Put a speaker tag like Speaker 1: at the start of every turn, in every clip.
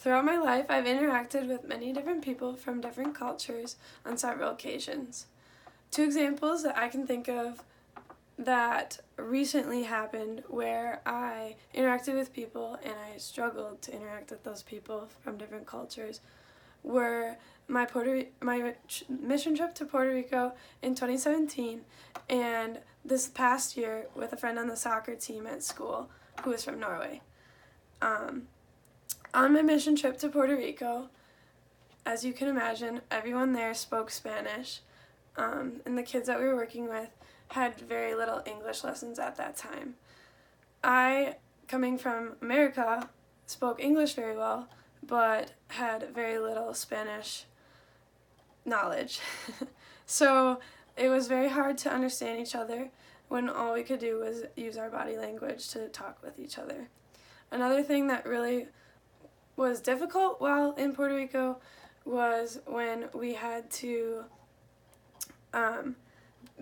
Speaker 1: Throughout my life, I've interacted with many different people from different cultures on several occasions. Two examples that I can think of that recently happened where I interacted with people and I struggled to interact with those people from different cultures were my mission trip to Puerto Rico in 2017 and this past year with a friend on the soccer team at school who is from Norway. On my mission trip to Puerto Rico, as you can imagine, everyone there spoke Spanish, and the kids that we were working with had very little English lessons at that time. I, coming from America, spoke English very well, but had very little Spanish knowledge. So it was very hard to understand each other when all we could do was use our body language to talk with each other. Another thing that really was difficult while in Puerto Rico was when we had to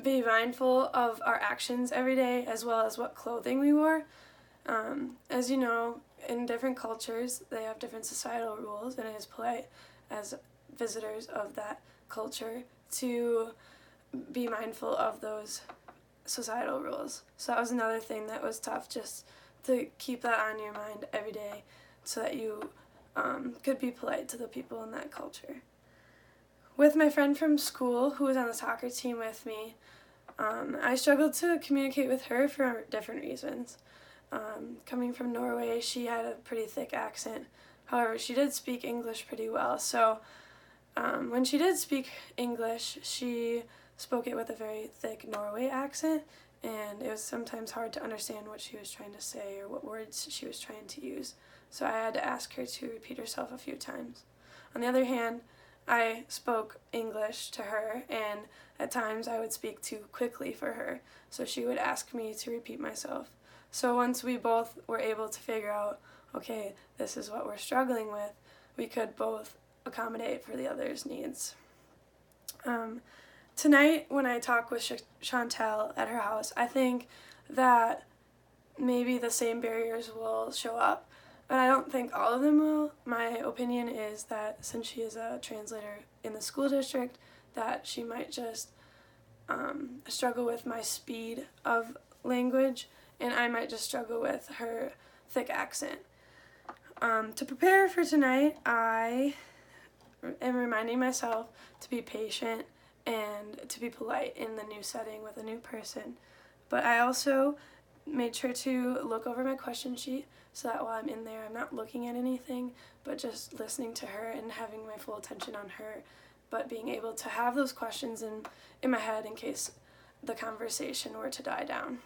Speaker 1: be mindful of our actions every day as well as what clothing we wore. As you know, in different cultures they have different societal rules, and it is polite as visitors of that culture to be mindful of those societal rules. So that was another thing that was tough, just to keep that on your mind every day so that you could be polite to the people in that culture. With my friend from school who was on the soccer team with me, I struggled to communicate with her for different reasons. Coming from Norway, she had a pretty thick accent. However, she did speak English pretty well, so when she did speak English, she spoke it with a very thick Norway accent, and it was sometimes hard to understand what she was trying to say or what words she was trying to use. So I had to ask her to repeat herself a few times. On the other hand, I spoke English to her, and at times I would speak too quickly for her, so she would ask me to repeat myself. So once we both were able to figure out, okay, this is what we're struggling with, we could both accommodate for the other's needs. Tonight, when I talk with Chantel at her house, I think that maybe the same barriers will show up, but I don't think all of them will. My opinion is that since she is a translator in the school district, that she might just struggle with my speed of language, and I might just struggle with her thick accent. To prepare for tonight, I am reminding myself to be patient and to be polite in the new setting with a new person. But I also made sure to look over my question sheet so that while I'm in there, I'm not looking at anything, but just listening to her and having my full attention on her, but being able to have those questions in my head in case the conversation were to die down.